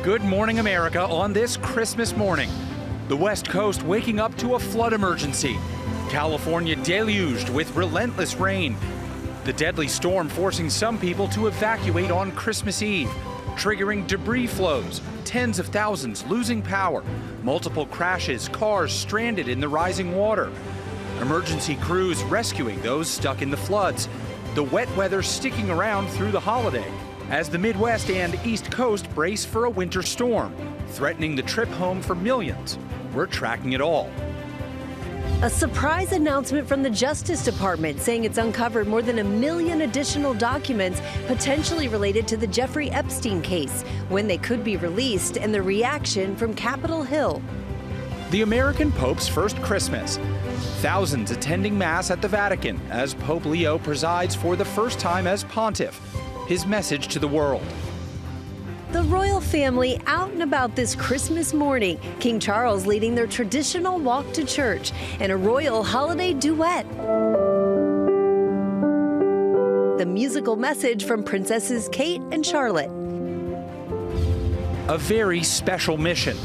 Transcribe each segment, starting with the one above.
Good morning, America, on this Christmas morning. The West Coast waking up to a flood emergency. California deluged with relentless rain. The deadly storm forcing some people to evacuate on Christmas Eve, triggering debris flows, tens of thousands losing power, multiple crashes, cars stranded in the rising water. Emergency crews rescuing those stuck in the floods. The wet weather sticking around through the holiday as the Midwest and East Coast brace for a winter storm, threatening the trip home for millions. We're tracking it all. A surprise announcement from the Justice Department saying it's uncovered more than 1 million additional documents potentially related to the Jeffrey Epstein case, when they could be released, and the reaction from Capitol Hill. The American Pope's first Christmas. Thousands attending Mass at the Vatican as Pope Leo presides for the first time as pontiff. His message to the world. The royal family out and about this Christmas morning. King Charles leading their traditional walk to church and a royal holiday duet. The musical message from Princesses Kate and Charlotte. A very special mission.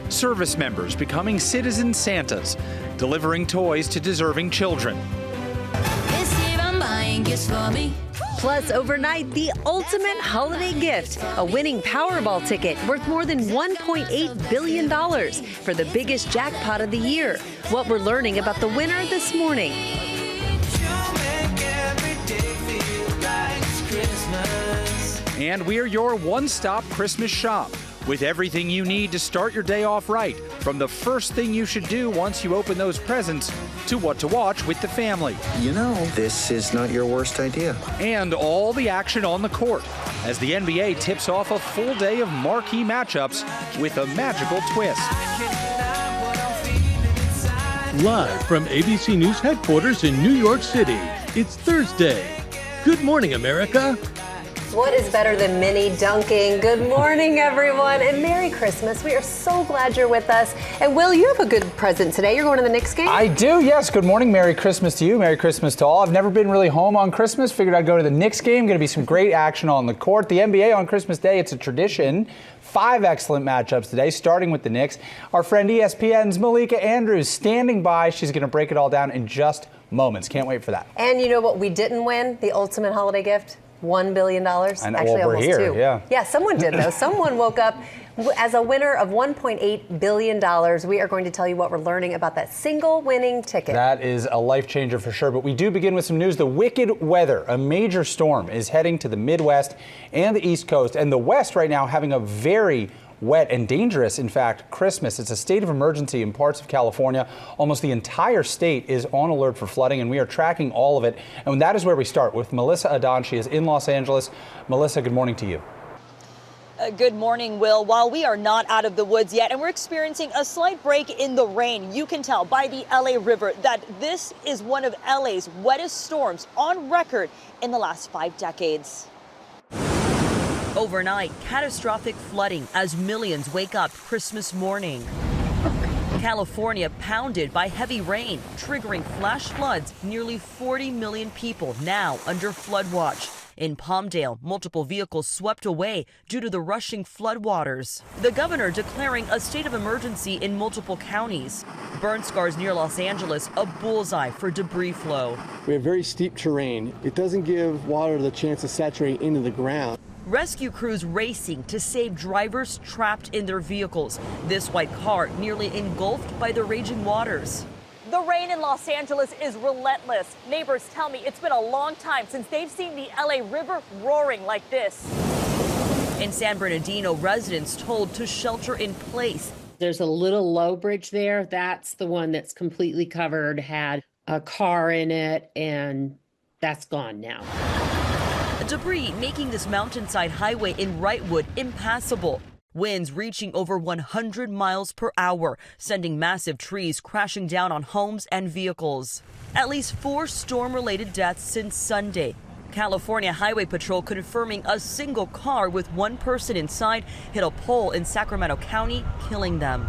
Service members becoming citizen Santas, delivering toys to deserving children. This year I'm buying gifts for me. Plus, overnight, the ultimate holiday gift, a winning Powerball ticket worth more than $1.8 billion for the biggest jackpot of the year. What we're learning about the winner this morning. And we're your one-stop Christmas shop with everything you need to start your day off right, from the first thing you should do once you open those presents to what to watch with the family. You know, this is not your worst idea. And all the action on the court as the NBA tips off a full day of marquee matchups with a magical twist. Live from ABC News headquarters in New York City, it's Thursday. Good morning, America. What is better than mini dunking? Good morning, everyone, and Merry Christmas. We are so glad you're with us. And Will, you have a good present today. You're going to the Knicks game? I do, yes. Good morning. Merry Christmas to you. Merry Christmas to all. I've never been really home on Christmas. Figured I'd go to the Knicks game. Going to be some great action on the court. The NBA on Christmas Day, it's a tradition. 5 excellent matchups today, starting with the Knicks. Our friend ESPN's Malika Andrews standing by. She's going to break it all down in just moments. Can't wait for that. And you know what we didn't win? The ultimate holiday gift? $1 billion. And actually, we're almost here, 2. yeah. Someone did, though. Someone woke up as a winner of $1.8 billion. We are going to tell you what we're learning about that single winning ticket. That is a life changer for sure. But we do begin with some news. The wicked weather, a major storm, is heading to the Midwest and the East Coast. And the West right now having a very wet and dangerous, in fact, Christmas. It's a state of emergency in parts of California. Almost the entire state is on alert for flooding, and we are tracking all of it. And that is where we start with Melissa Adon. She is in Los Angeles. Melissa, good morning to you. Good morning, Will. While we are not out of the woods yet and we're experiencing a slight break in the rain, you can tell by the LA River that this is one of LA's wettest storms on record in the last 5 decades. Overnight, catastrophic flooding as millions wake up Christmas morning. California pounded by heavy rain, triggering flash floods. Nearly 40 million people now under flood watch. In Palmdale, multiple vehicles swept away due to the rushing floodwaters. The governor declaring a state of emergency in multiple counties. Burn scars near Los Angeles, a bullseye for debris flow. We have very steep terrain. It doesn't give water the chance to saturate into the ground. Rescue crews racing to save drivers trapped in their vehicles. This white car nearly engulfed by the raging waters. The rain in Los Angeles is relentless. Neighbors tell me it's been a long time since they've seen the LA River roaring like this. In San Bernardino, residents told to shelter in place. There's a little low bridge there. That's the one that's completely covered, had a car in it, and that's gone now. Debris making this mountainside highway in Wrightwood impassable. Winds reaching over 100 miles per hour, sending massive trees crashing down on homes and vehicles. At least 4 storm-related deaths since Sunday. California Highway Patrol confirming a single car with 1 person inside hit a pole in Sacramento County, killing them.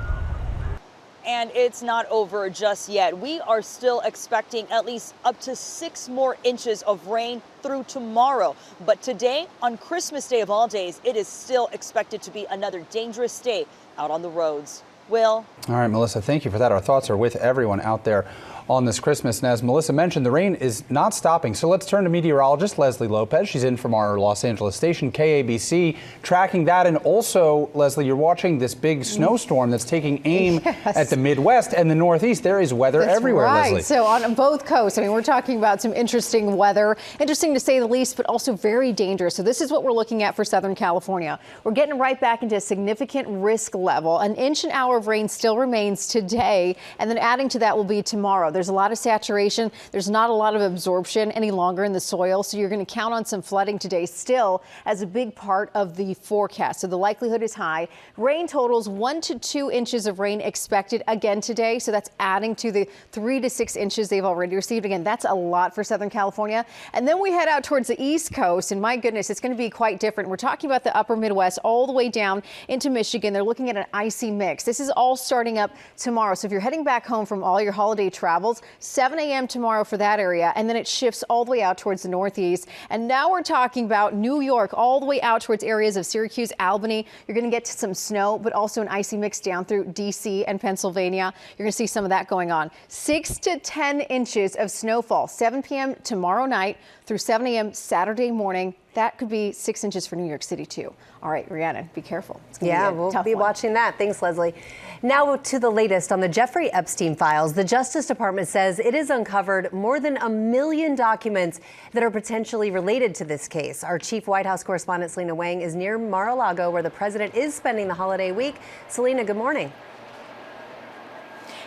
And it's not over just yet. We are still expecting at least up to 6 more inches of rain through tomorrow. But today, on Christmas Day of all days, it is still expected to be another dangerous day out on the roads. Will? All right, Melissa, thank you for that. Our thoughts are with everyone out there on this Christmas. And as Melissa mentioned, the rain is not stopping. So let's turn to meteorologist Leslie Lopez. She's in from our Los Angeles station, KABC, tracking that. And also, Leslie, you're watching this big snowstorm that's taking aim at the Midwest and the Northeast. There is weather everywhere, right. Leslie. So on both coasts, I mean, we're talking about some interesting weather, interesting to say the least, but also very dangerous. So this is what we're looking at for Southern California. We're getting right back into a significant risk level. An inch an hour of rain still remains today, and then adding to that will be tomorrow. There's a lot of saturation. There's not a lot of absorption any longer in the soil, so you're going to count on some flooding today still as a big part of the forecast. So the likelihood is high. Rain totals 1 to 2 inches of rain expected again today, so that's adding to the 3 to 6 inches they've already received. Again, that's a lot for Southern California. And then we head out towards the East Coast, and my goodness, it's going to be quite different. We're talking about the upper Midwest all the way down into Michigan. They're looking at an icy mix. This is all starting up tomorrow. So if you're heading back home from all your holiday travels, 7 a.m. tomorrow for that area, and then it shifts all the way out towards the Northeast. And now we're talking about New York all the way out towards areas of Syracuse, Albany. You're going to get to some snow, but also an icy mix down through D.C. and Pennsylvania. You're going to see some of that going on. 6 to 10 inches of snowfall, 7 p.m. tomorrow night through 7 a.m. Saturday morning. That could be 6 inches for New York City, too. All right, Rhiannon, be careful. Yeah, we'll be watching that. Thanks, Leslie. Now to the latest on the Jeffrey Epstein files. The Justice Department says it has uncovered more than 1 million documents that are potentially related to this case. Our chief White House correspondent, Selena Wang, is near Mar-a-Lago, where the president is spending the holiday week. Selena, good morning.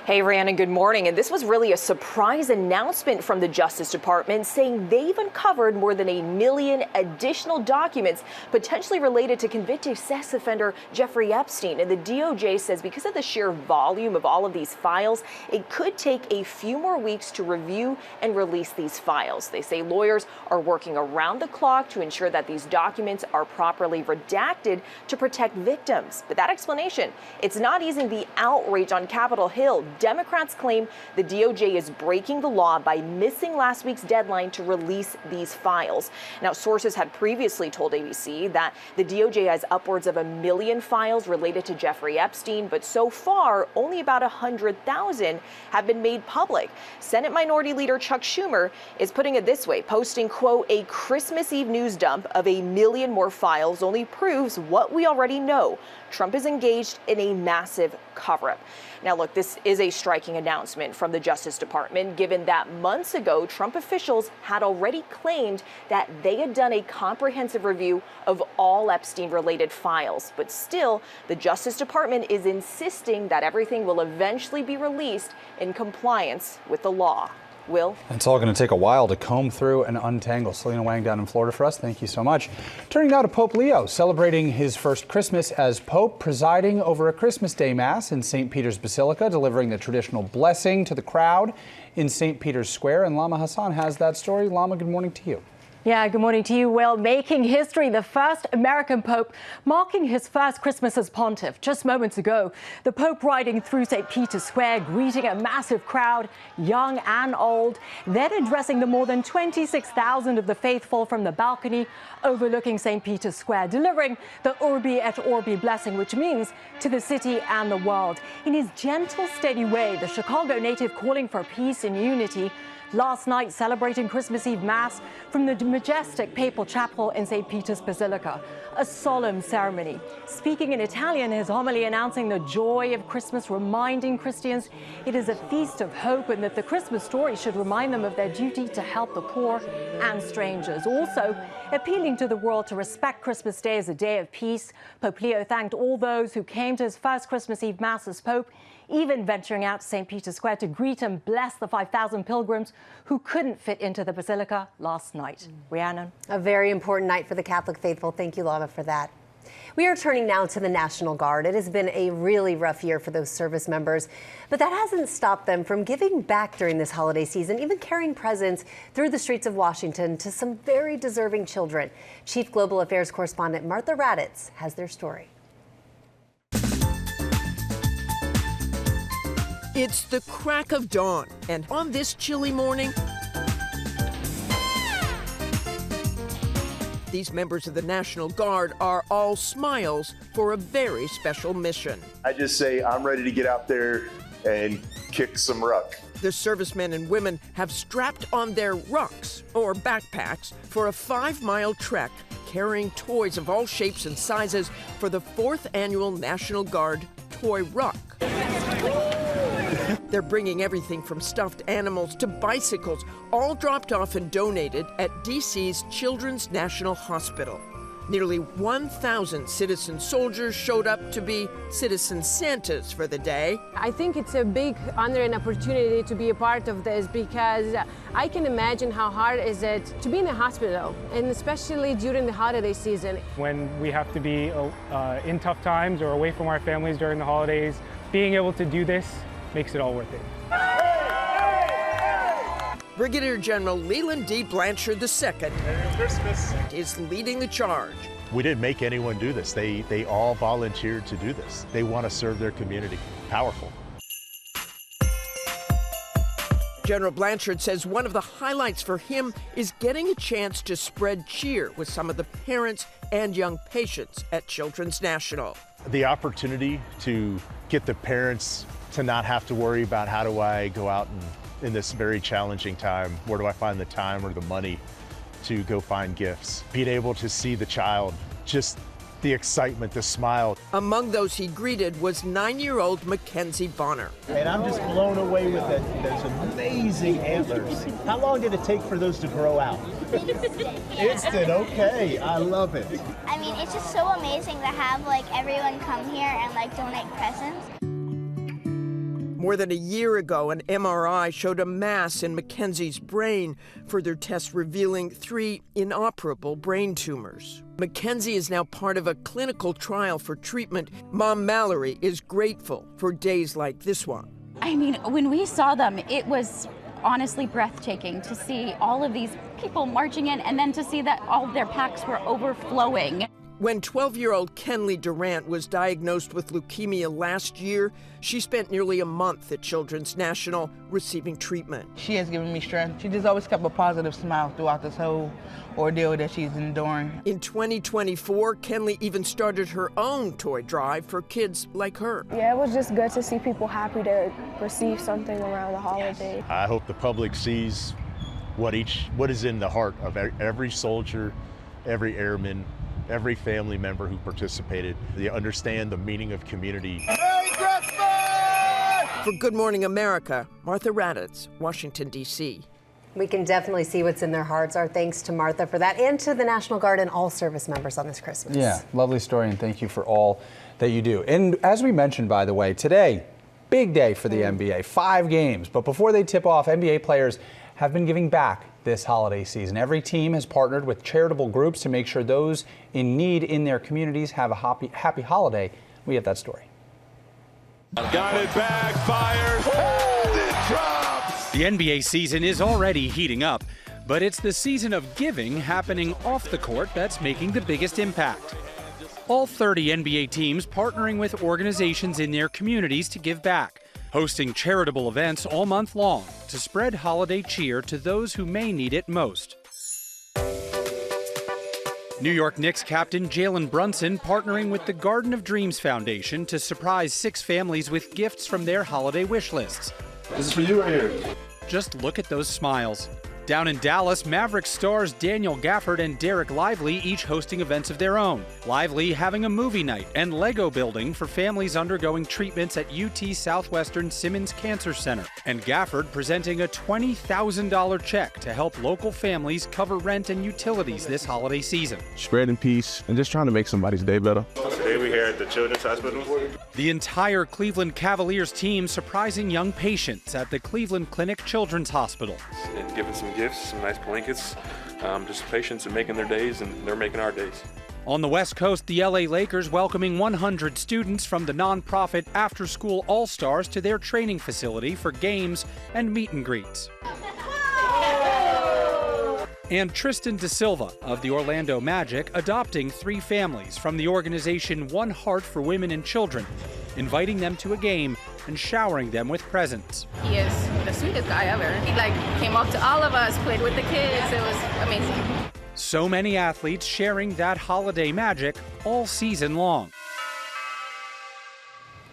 Hey, Rhiannon, good morning. And this was really a surprise announcement from the Justice Department saying they've uncovered more than 1 million additional documents potentially related to convicted sex offender Jeffrey Epstein. And the DOJ says because of the sheer volume of all of these files, it could take a few more weeks to review and release these files. They say lawyers are working around the clock to ensure that these documents are properly redacted to protect victims. But that explanation, it's not easing the outrage on Capitol Hill. Democrats claim the DOJ is breaking the law by missing last week's deadline to release these files. Now, sources had previously told ABC that the DOJ has upwards of 1 million files related to Jeffrey Epstein, but so far, only about 100,000 have been made public. Senate Minority Leader Chuck Schumer is putting it this way, posting, quote, "A Christmas Eve news dump of 1 million more files only proves what we already know. Trump is engaged in a massive cover-up." Now, look, this is a striking announcement from the Justice Department, given that months ago, Trump officials had already claimed that they had done a comprehensive review of all Epstein-related files. But still, the Justice Department is insisting that everything will eventually be released in compliance with the law. Will? It's all going to take a while to comb through and untangle. Selena Wang down in Florida for us. Thank you so much. Turning now to Pope Leo, celebrating his first Christmas as Pope, presiding over a Christmas Day Mass in St. Peter's Basilica, delivering the traditional blessing to the crowd in St. Peter's Square. And Lama Hassan has that story. Lama, good morning to you. Yeah, good morning to you, Will. Making history, the first American Pope marking his first Christmas as pontiff. Just moments ago, the Pope riding through St. Peter's Square, greeting a massive crowd, young and old, then addressing the more than 26,000 of the faithful from the balcony overlooking St. Peter's Square, delivering the Urbi et Orbi blessing, which means to the city and the world. In his gentle, steady way, the Chicago native calling for peace and unity. Last night, celebrating Christmas Eve Mass from the majestic papal chapel in St. Peter's Basilica, a solemn ceremony. Speaking in Italian, his homily announcing the joy of Christmas, reminding Christians it is a feast of hope and that the Christmas story should remind them of their duty to help the poor and strangers. Also, appealing to the world to respect Christmas Day as a day of peace. Pope Leo thanked all those who came to his first Christmas Eve Mass as Pope, even venturing out to St. Peter's Square to greet and bless the 5,000 pilgrims who couldn't fit into the Basilica last night. Rhiannon. A very important night for the Catholic faithful. Thank you, Lama, for that. We are turning now to the National Guard. It has been a really rough year for those service members, but that hasn't stopped them from giving back during this holiday season, even carrying presents through the streets of Washington to some very deserving children. Chief Global Affairs correspondent Martha Raddatz has their story. It's the crack of dawn, and on this chilly morning, these members of the National Guard are all smiles for a very special mission. I just say I'm ready to get out there and kick some ruck. The servicemen and women have strapped on their rucks, or backpacks, for a 5-mile trek, carrying toys of all shapes and sizes for the 4th annual National Guard Toy Ruck. They're bringing everything from stuffed animals to bicycles, all dropped off and donated at D.C.'s Children's National Hospital. Nearly 1,000 citizen soldiers showed up to be citizen Santas for the day. I think it's a big honor and opportunity to be a part of this, because I can imagine how hard is it to be in a hospital, and especially during the holiday season. When we have to be in tough times or away from our families during the holidays, being able to do this makes it all worth it. Brigadier General Leland D. Blanchard II Merry Christmas. is leading the charge. We didn't make anyone do this. They all volunteered to do this. They want to serve their community. Powerful. General Blanchard says one of the highlights for him is getting a chance to spread cheer with some of the parents and young patients at Children's National. The opportunity to get the parents to not have to worry about how do I go out and in this very challenging time, where do I find the time or the money to go find gifts? Being able to see the child, just the excitement, the smile. Among those he greeted was 9-year-old Mackenzie Bonner. And I'm just blown away with those amazing antlers. How long did it take for those to grow out? Instant, okay, I love it. I mean, it's just so amazing to have everyone come here and donate presents. More than a year ago, an MRI showed a mass in Mackenzie's brain, further tests revealing 3 inoperable brain tumors. Mackenzie is now part of a clinical trial for treatment. Mom Mallory is grateful for days like this one. I mean, when we saw them, it was honestly breathtaking to see all of these people marching in, and then to see that all their packs were overflowing. When 12-year-old Kenley Durant was diagnosed with leukemia last year, she spent nearly a month at Children's National receiving treatment. She has given me strength. She just always kept a positive smile throughout this whole ordeal that she's enduring. In 2024, Kenley even started her own toy drive for kids like her. Yeah, it was just good to see people happy to receive something around the holiday. I hope the public sees what is in the heart of every soldier, every airman, every family member who participated. They understand the meaning of community. Merry Christmas! For Good Morning America, Martha Raddatz, Washington, D.C. We can definitely see what's in their hearts. Our thanks to Martha for that, and to the National Guard and all service members on this Christmas. Yeah, lovely story, and thank you for all that you do. And as we mentioned, by the way, today, big day for the NBA, 5 games. But before they tip off, NBA players have been giving back this holiday season. Every team has partnered with charitable groups to make sure those in need in their communities have a happy holiday. We have that story. Got it back, fires, and it drops! The NBA season is already heating up, but it's the season of giving happening off the court that's making the biggest impact. All 30 NBA teams partnering with organizations in their communities to give back, hosting charitable events all month long to spread holiday cheer to those who may need it most. New York Knicks captain Jalen Brunson partnering with the Garden of Dreams Foundation to surprise 6 families with gifts from their holiday wish lists. This is for you right here. Just look at those smiles. Down in Dallas, Mavericks stars Daniel Gafford and Derek Lively each hosting events of their own. Lively having a movie night and Lego building for families undergoing treatments at UT Southwestern Simmons Cancer Center. And Gafford presenting a $20,000 check to help local families cover rent and utilities this holiday season. Spreading peace and just trying to make somebody's day better. Today we're here at the Children's Hospital. The entire Cleveland Cavaliers team surprising young patients at the Cleveland Clinic Children's Hospital. And giving some gifts, some nice blankets, just patients and making their days, and they're making our days. On the West Coast, the LA Lakers welcoming 100 students from the nonprofit After School All-Stars to their training facility for games and meet and greets. And Tristan Da Silva of the Orlando Magic adopting 3 families from the organization One Heart for Women and Children. inviting them to a game and showering them with presents. He is the sweetest guy ever. He came up to all of us, played with the kids. It was amazing. So many athletes sharing that holiday magic all season long.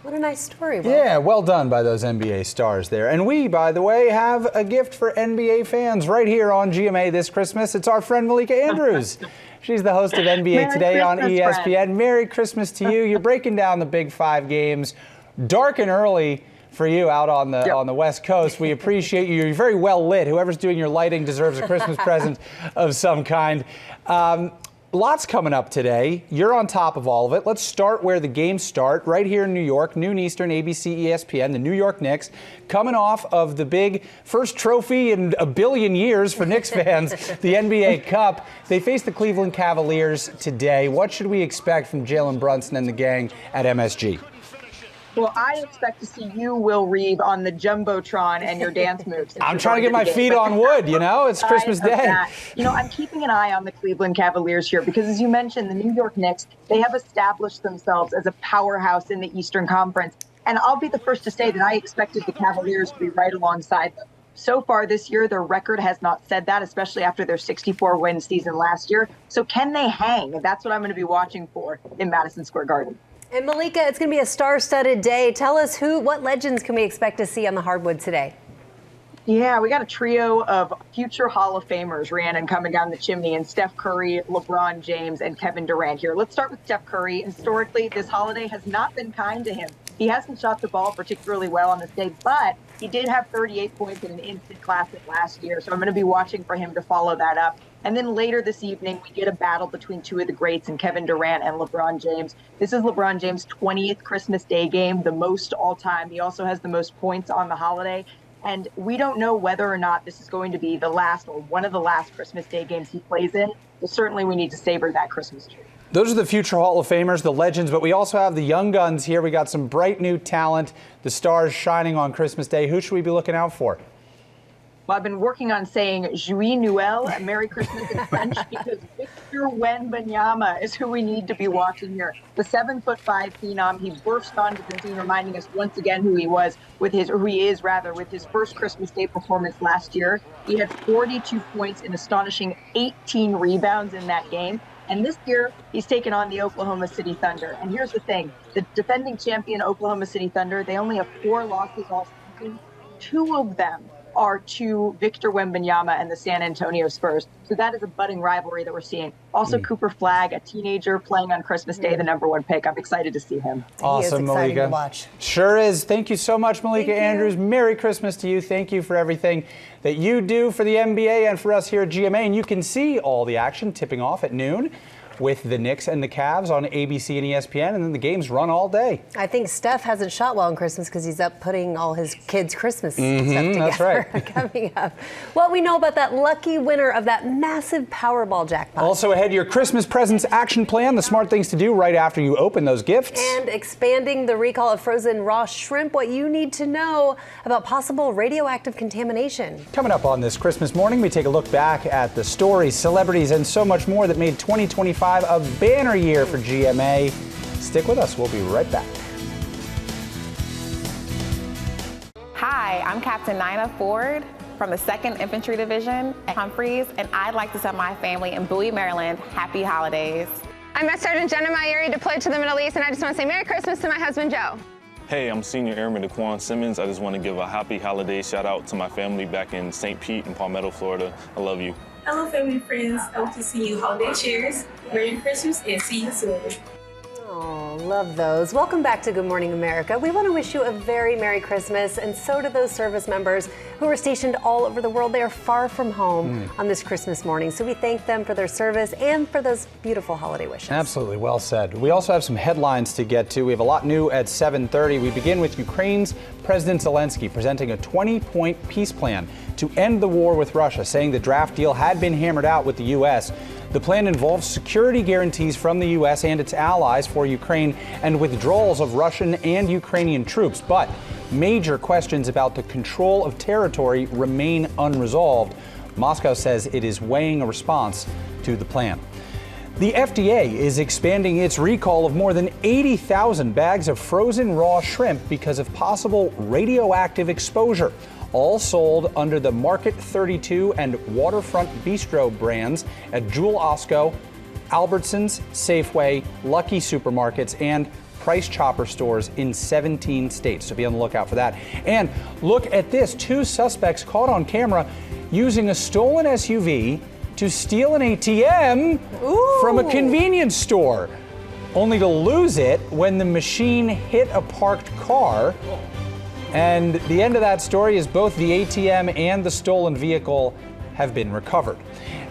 What a nice story, Will. Yeah, well done by those NBA stars there. And we, by the way, have a gift for NBA fans right here on GMA this Christmas. It's our friend Malika Andrews. She's the host of NBA Today on ESPN. Friend. Merry Christmas to you. You're breaking down the Big 5 games. Dark and early for you out on the West Coast. We appreciate you. You're very well lit. Whoever's doing your lighting deserves a Christmas present of some kind. Lots coming up today. You're on top of all of it. Let's start where the games start, right here in New York, noon Eastern, ABC, ESPN, the New York Knicks, coming off of the big first trophy in a billion years for Knicks fans, the NBA Cup. They face the Cleveland Cavaliers today. What should we expect from Jalen Brunson and the gang at MSG? Well, I expect to see you, Will Reeve, on the Jumbotron and your dance moves. I'm trying to get my feet on wood, you know? It's Christmas Day. You know, I'm keeping an eye on the Cleveland Cavaliers here because, as you mentioned, the New York Knicks, they have established themselves as a powerhouse in the Eastern Conference. And I'll be the first to say that I expected the Cavaliers to be right alongside them. So far this year, their record has not said that, especially after their 64-win season last year. So can they hang? And that's what I'm going to be watching for in Madison Square Garden. And Malika, it's going to be a star-studded day. Tell us what legends can we expect to see on the hardwood today? Yeah, we got a trio of future Hall of Famers, Rhiannon, coming down the chimney, and Steph Curry, LeBron James, and Kevin Durant here. Let's start with Steph Curry. Historically, this holiday has not been kind to him. He hasn't shot the ball particularly well on this day, but he did have 38 points in an instant classic last year, so I'm going to be watching for him to follow that up. And then later this evening, we get a battle between two of the greats in Kevin Durant and LeBron James. This is LeBron James' 20th Christmas Day game, the most all time. He also has the most points on the holiday. And we don't know whether or not this is going to be the last or one of the last Christmas Day games he plays in. But certainly we need to savor that Christmas tree. Those are the future Hall of Famers, the legends, but we also have the young guns here. We got some bright new talent, the stars shining on Christmas Day. Who should we be looking out for? Well, I've been working on saying Joyeux Noël, Merry Christmas in French, because Victor Wembanyama is who we need to be watching here. The 7'5" phenom, he burst onto the scene, reminding us once again who he is with his first Christmas Day performance last year. He had 42 points and astonishing 18 rebounds in that game. And this year, he's taken on the Oklahoma City Thunder. And here's the thing, the defending champion Oklahoma City Thunder, they only have 4 losses all season. 2 of them are to Victor Wembanyama and the San Antonio Spurs. So that is a budding rivalry that we're seeing. Also, Cooper Flagg, a teenager playing on Christmas Day, the #1 pick. I'm excited to see him. Awesome, Malika. To watch. Sure is. Thank you so much, Malika Andrews. Merry Christmas to you. Thank you for everything that you do for the NBA and for us here at GMA. And you can see all the action tipping off at noon with the Knicks and the Cavs on ABC and ESPN, and then the games run all day. I think Steph hasn't shot well on Christmas because he's up putting all his kids' Christmas stuff together. That's right. Coming up. What we know about that lucky winner of that massive Powerball jackpot. Also ahead, your Christmas presents action plan, the smart things to do right after you open those gifts. And expanding the recall of frozen raw shrimp, what you need to know about possible radioactive contamination. Coming up on this Christmas morning, we take a look back at the stories, celebrities, and so much more that made 2025 a banner year for GMA. Stick with us. We'll be right back. Hi, I'm Captain Nina Ford from the 2nd Infantry Division at Humphreys, and I'd like to tell my family in Bowie, Maryland, happy holidays. I'm Master Sergeant Jenna Mayuri, deployed to the Middle East, and I just want to say Merry Christmas to my husband, Joe. Hey, I'm Senior Airman Daquan Simmons. I just want to give a happy holiday shout out to my family back in St. Pete and Palmetto, Florida. I love you. Hello, family and friends. I hope to see you holiday cheers. Merry Christmas and see you soon. Oh, love those. Welcome back to Good Morning America. We want to wish you a very Merry Christmas, and so do those service members who are stationed all over the world. They are far from home on this Christmas morning, so we thank them for their service and for those beautiful holiday wishes. Absolutely, well said. We also have some headlines to get to. We have a lot new at 7:30. We begin with Ukraine's President Zelensky presenting a 20-point peace plan to end the war with Russia, saying the draft deal had been hammered out with the U.S. The plan involves security guarantees from the U.S. and its allies for Ukraine and withdrawals of Russian and Ukrainian troops. But major questions about the control of territory remain unresolved. Moscow says it is weighing a response to the plan. The FDA is expanding its recall of more than 80,000 bags of frozen raw shrimp because of possible radioactive exposure, all sold under the Market 32 and Waterfront Bistro brands at Jewel Osco, Albertsons, Safeway, Lucky Supermarkets, and Price Chopper stores in 17 states. So be on the lookout for that. And look at this. 2 suspects caught on camera using a stolen SUV to steal an ATM from a convenience store, only to lose it when the machine hit a parked car. And the end of that story is both the ATM and the stolen vehicle have been recovered.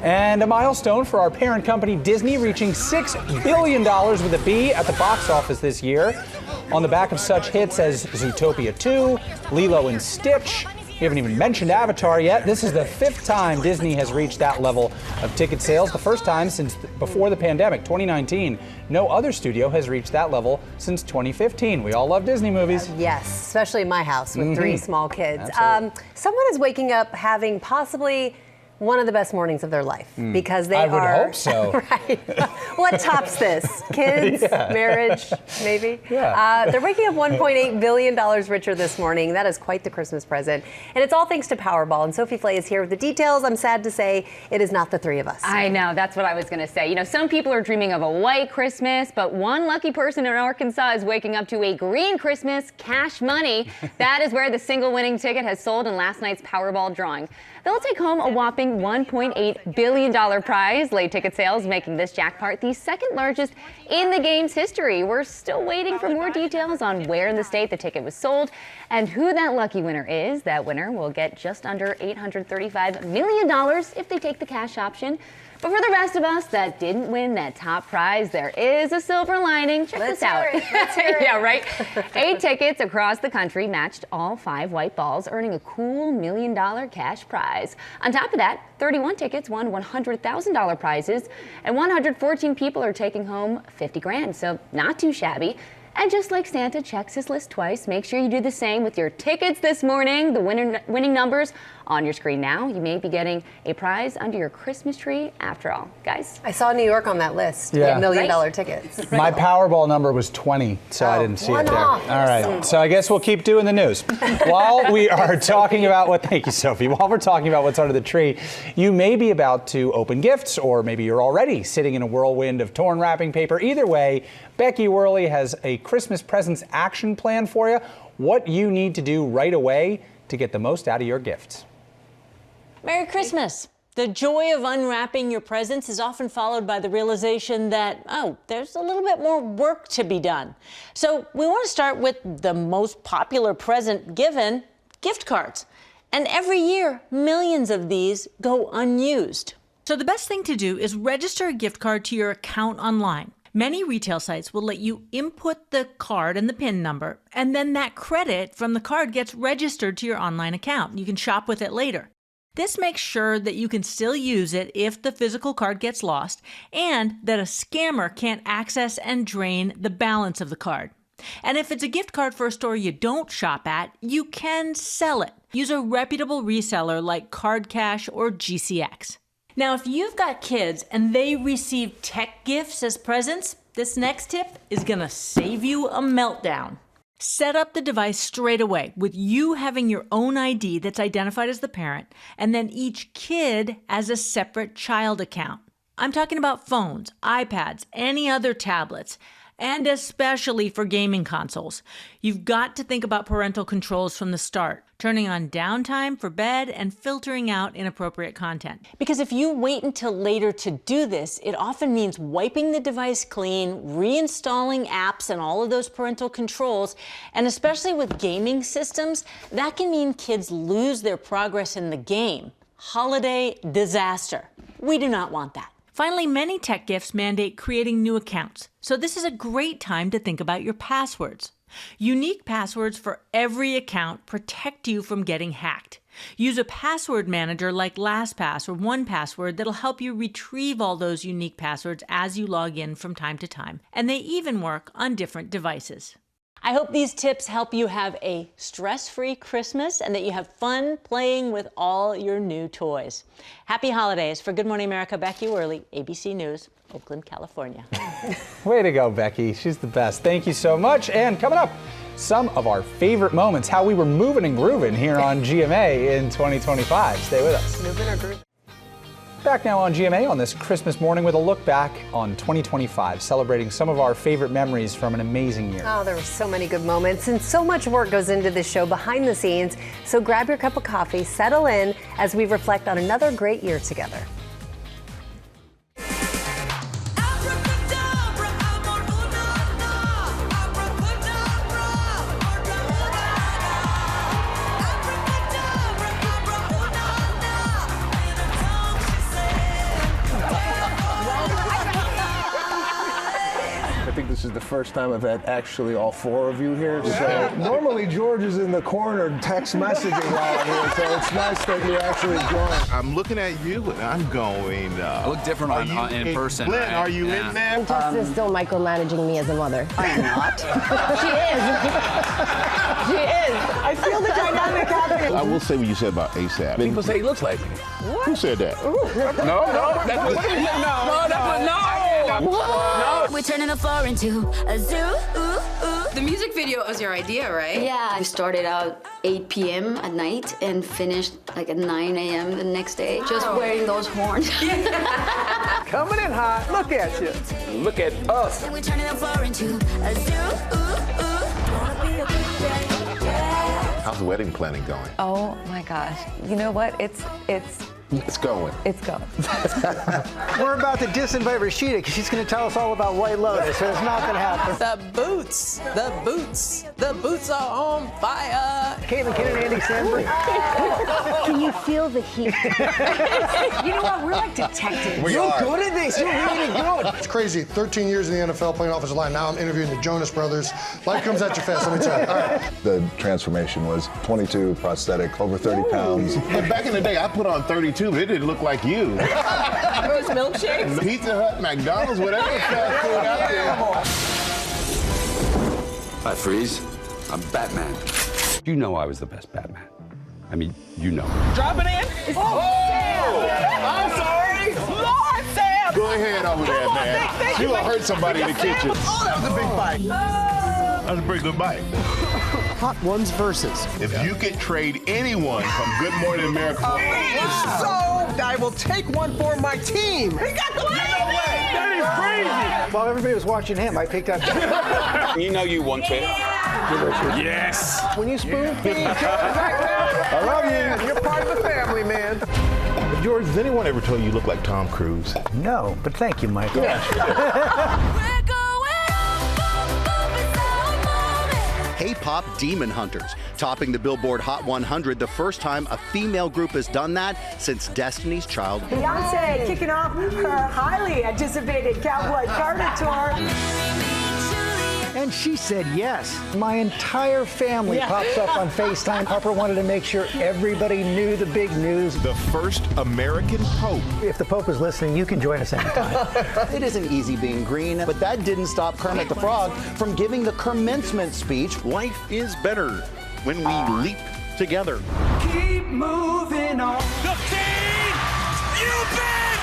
And a milestone for our parent company, Disney, reaching $6 billion with a B at the box office this year, on the back of such hits as Zootopia 2, Lilo and Stitch. We haven't even mentioned Avatar yet. This is the 5th time Disney has reached that level of ticket sales, the first time since before the pandemic, 2019. No other studio has reached that level since 2015. We all love Disney movies. Yes, especially in my house with 3 small kids. Someone is waking up having possibly one of the best mornings of their life because they I would hope so. Right. What tops this? Kids, marriage, maybe? Yeah. They're waking up $1.8 billion richer this morning. That is quite the Christmas present. And it's all thanks to Powerball. And Sophie Flay is here with the details. I'm sad to say it is not the 3 of us. I know. That's what I was going to say. You know, some people are dreaming of a white Christmas, but one lucky person in Arkansas is waking up to a green Christmas, cash money. That is where the single winning ticket has sold in last night's Powerball drawing. They'll take home a whopping $1.8 billion prize. Late ticket sales making this jackpot the 2nd largest in the game's history. We're still waiting for more details on where in the state the ticket was sold and who that lucky winner is. That winner will get just under $835 million if they take the cash option. But for the rest of us that didn't win that top prize, there is a silver lining. Check this out. Let's hear it. Yeah, right? 8 tickets across the country matched all 5 white balls, earning a cool $1 million cash prize. On top of that, 31 tickets won $100,000 prizes, and 114 people are taking home 50 grand. So not too shabby. And just like Santa checks his list twice, make sure you do the same with your tickets this morning. The winning numbers on your screen now. You may be getting a prize under your Christmas tree after all. Guys? I saw New York on that list. Yeah. $1 million tickets. My Powerball number was 20, so I didn't see it there. All right, so I guess we'll keep doing the news. While we are talking about thank you, Sophie. While we're talking about what's under the tree, you may be about to open gifts, or maybe you're already sitting in a whirlwind of torn wrapping paper. Either way, Becky Worley has a Christmas presents action plan for you. What you need to do right away to get the most out of your gifts. Merry Christmas. The joy of unwrapping your presents is often followed by the realization that, oh, there's a little bit more work to be done. So we want to start with the most popular present given, gift cards. And every year, millions of these go unused. So the best thing to do is register a gift card to your account online. Many retail sites will let you input the card and the PIN number, and then that credit from the card gets registered to your online account. You can shop with it later. This makes sure that you can still use it if the physical card gets lost, and that a scammer can't access and drain the balance of the card. And if it's a gift card for a store you don't shop at, you can sell it. Use a reputable reseller like Card Cash or GCX. Now, if you've got kids and they receive tech gifts as presents, this next tip is gonna save you a meltdown. Set up the device straight away with you having your own ID that's identified as the parent, and then each kid has a separate child account. I'm talking about phones, iPads, any other tablets, and especially for gaming consoles. You've got to think about parental controls from the start, turning on downtime for bed and filtering out inappropriate content. Because if you wait until later to do this, it often means wiping the device clean, reinstalling apps and all of those parental controls, and especially with gaming systems, that can mean kids lose their progress in the game. Holiday disaster. We do not want that. Finally, many tech gifts mandate creating new accounts, so this is a great time to think about your passwords. Unique passwords for every account protect you from getting hacked. Use a password manager like LastPass or 1Password that'll help you retrieve all those unique passwords as you log in from time to time, and they even work on different devices. I hope these tips help you have a stress-free Christmas and that you have fun playing with all your new toys. Happy holidays. For Good Morning America, Becky Worley, ABC News, Oakland, California. Way to go, Becky. She's the best. Thank you so much. And coming up, some of our favorite moments, how we were moving and grooving here on GMA in 2025. Stay with us. Moving or grooving. Back now on GMA on this Christmas morning with a look back on 2025, celebrating some of our favorite memories from an amazing year. Oh, there were so many good moments, and so much work goes into this show behind the scenes. So grab your cup of coffee, settle in as we reflect on another great year together. I think this is the first time I've had actually all four of you here. So normally George is in the corner text messaging while I'm here, so it's nice that you're actually joining. I'm looking at you and I'm going, I look different in person. Glenn, right? are you in there? Jess is still micromanaging me as a mother. I am not. She is. She is. I feel the dynamic happening. I will say what you said about ASAP. People say he looks like me. What? Who said that? No. We're turning the floor into a zoo. The music video was your idea, right? Yeah, we started out 8 p.m. at night and finished like at 9 a.m. the next day. Wow. Just wearing those horns. Coming in hot. Look at you. Look at us. And we're turning the floor into a zoo. How's the wedding planning going? Oh my gosh. You know what? It's going. It's going. We're about to disinvite Rashida because she's going to tell us all about White Lotus, so it's not going to happen. The boots are on fire. Caitlin Kennedy, Andy Samberg. Can you feel the heat? You know what? We're like detectives. You're good at this. You're really good. It's crazy. 13 years in the NFL playing offensive line. Now I'm interviewing the Jonas Brothers. Life comes at you fast, let me tell you. All right. The transformation was 22, prosthetic, over 30 pounds. And back in the day, I put on 32, but it didn't look like you. Those milkshakes? Pizza Hut, McDonald's, whatever fast food out there. Hi, Freeze. I'm Batman. You know I was the best Batman. I mean, you know. Drop it in. I'm sorry. Lord, Sam. Go ahead over there, man. You will hurt somebody in the kitchen. Oh, that was a big bite. That was a pretty good bite. Hot Ones versus. If you could trade anyone from Good Morning America, So I will take one for my team. He got the That is crazy. While everybody was watching him, I picked up. You know you want to. Yes. When you spoon feed, I love you. You're part of the family, man. George, has anyone ever told you you look like Tom Cruise? No, but thank you, Michael. K-pop Demon Hunters, topping the Billboard Hot 100, the first time a female group has done that since Destiny's Child. Beyonce kicking off her highly anticipated Cowboy Carter tour. And she said yes. My entire family pops up on FaceTime. Harper wanted to make sure everybody knew the big news. The first American Pope. If the Pope is listening, you can join us anytime. It isn't easy being green, but that didn't stop Kermit the Frog from giving the commencement speech. Life is better when we leap together. Keep moving on. The team! You bet!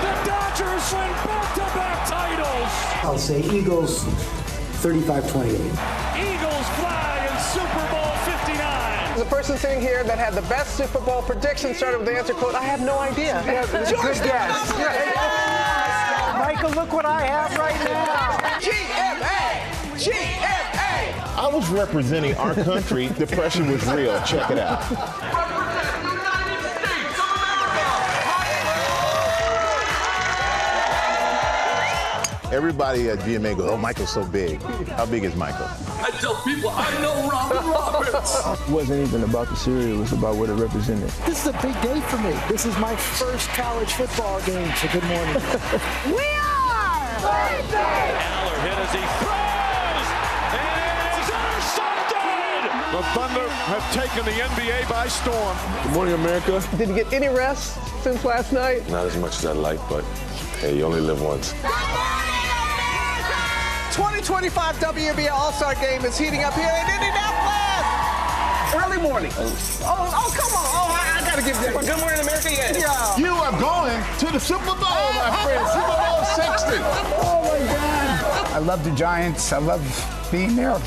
The Dodgers win back-to-back titles! I'll say Eagles 35-28. Eagles fly in Super Bowl 59! The person sitting here that had the best Super Bowl prediction started with the answer quote, I have no idea. Good guess. Michael, look what I have right now. GMA! GMA! I was representing our country. Depression was real. Check it out. Everybody at GMA goes, oh, Michael's so big. How big is Michael? I tell people I know Robin Roberts. It wasn't even about the cereal, it was about what it represented. This is a big day for me. This is my first college football game, so good morning. We are! Aller hit as he throws! And it's intercepted! The Thunder have taken the NBA by storm. Good morning, America. Did you get any rest since last night? Not as much as I'd like, but hey, you only live once. 2025 WNBA All-Star Game is heating up here in Indianapolis. Early morning. Oh, come on. Oh, I got to give that. Good Morning America, yes. Yeah. You are going to the Super Bowl, my friend. Super Bowl 60. Oh, my God. I love the Giants. I love being there.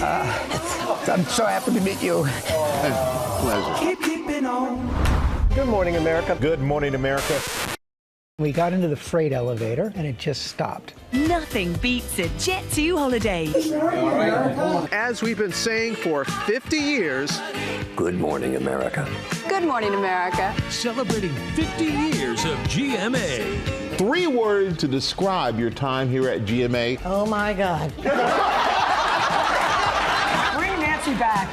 I'm so happy to meet you. Pleasure. Keep it on. Good morning, America. Good morning, America. We got into the freight elevator and it just stopped. Nothing beats a Jet 2 holiday. As we've been saying for 50 years. Good morning, America. Good morning, America. Celebrating 50 years of GMA. 3 words to describe your time here at GMA. Oh, my God. Bring Nancy back.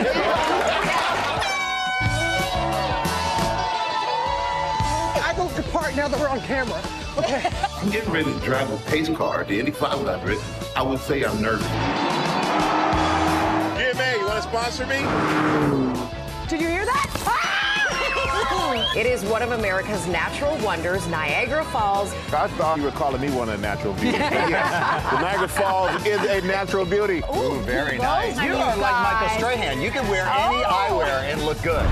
I go to park now that we're on camera. Okay. I'm getting ready to drive a pace car, the Indy 500. I would say I'm nervous. GMA, you want to sponsor me? Did you hear that? It is one of America's natural wonders, Niagara Falls. I thought you were calling me one of the natural beauties. Yeah, the Niagara Falls is a natural beauty. Ooh, very nice. You are like Michael Strahan. You can wear any eyewear and look good.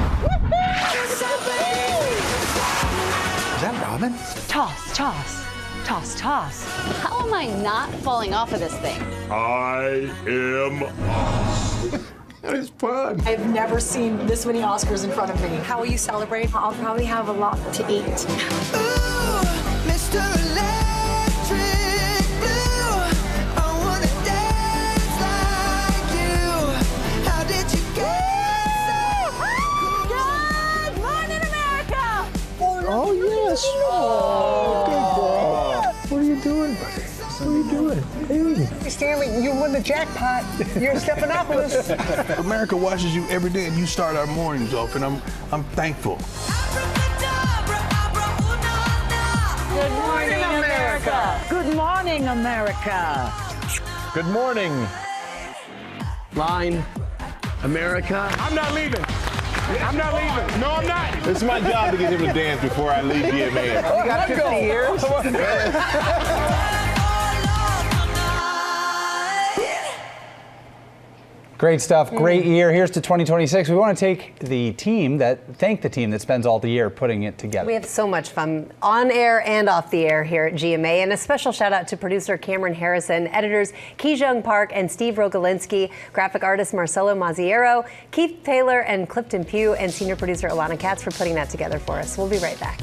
Is that Robin? Toss, toss, toss, toss. How am I not falling off of this thing? I am awesome. It's fun. I've never seen this many Oscars in front of me. How will you celebrate? I'll probably have a lot to eat. Ooh, Mr. Electric Blue, I wanna dance like you. How did you get Good morning, America! Oh, yes. Oh, good boy. What are you doing, buddy? What are you doing? Hey, Stanley, you won the jackpot. You're in Stephanopoulos. America watches you every day, and you start our mornings off, and I'm thankful. Good morning, America! Good morning, America. Good morning. Line, America. I'm not leaving. I'm not leaving. No, I'm not. It's my job to get him to dance before I leave GMA. You got 50 years. Great stuff. Great year. Here's to 2026. We want to thank the team that spends all the year putting it together. We have so much fun on air and off the air here at GMA. And a special shout out to producer Cameron Harrison, editors Kijung Park and Steve Rogolinsky, graphic artist Marcelo Mazziero, Keith Taylor and Clifton Pugh, and senior producer Alana Katz for putting that together for us. We'll be right back.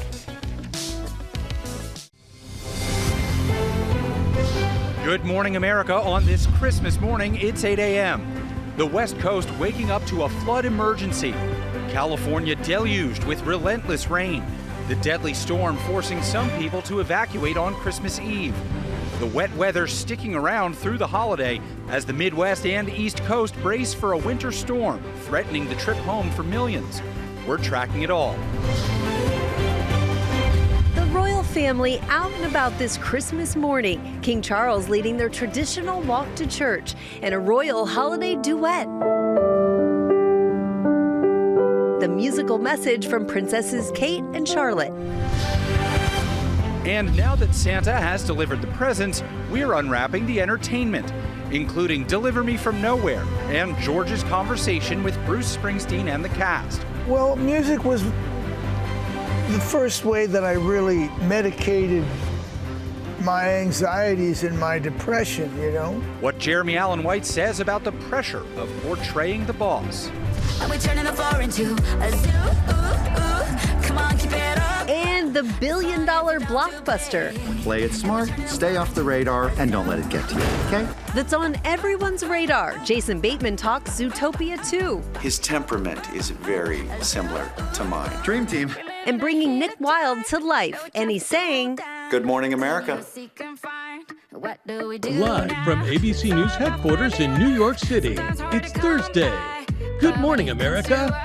Good morning, America. On this Christmas morning, it's 8 a.m. The West Coast waking up to a flood emergency. California deluged with relentless rain. The deadly storm forcing some people to evacuate on Christmas Eve. The wet weather sticking around through the holiday as the Midwest and East Coast brace for a winter storm, threatening the trip home for millions. We're tracking it all. The royal family out and about this Christmas morning. King Charles leading their traditional walk to church and a royal holiday duet. The musical message from Princesses Kate and Charlotte. And now that Santa has delivered the presents, we're unwrapping the entertainment, including Deliver Me From Nowhere and George's conversation with Bruce Springsteen and the cast. Well, music was the first way that I really medicated my anxieties and my depression, you know. What Jeremy Allen White says about the pressure of portraying the boss. Are we turning the floor into a zoo? Come on, keep it up. And the billion-dollar blockbuster. Play it smart, stay off the radar, and don't let it get to you, okay? That's on everyone's radar. Jason Bateman talks Zootopia 2. His temperament is very similar to mine. Dream Team. And bringing Nick Wilde to life. And he's saying, Good morning, America. Live from ABC News headquarters in New York City, it's Thursday. Good morning, America.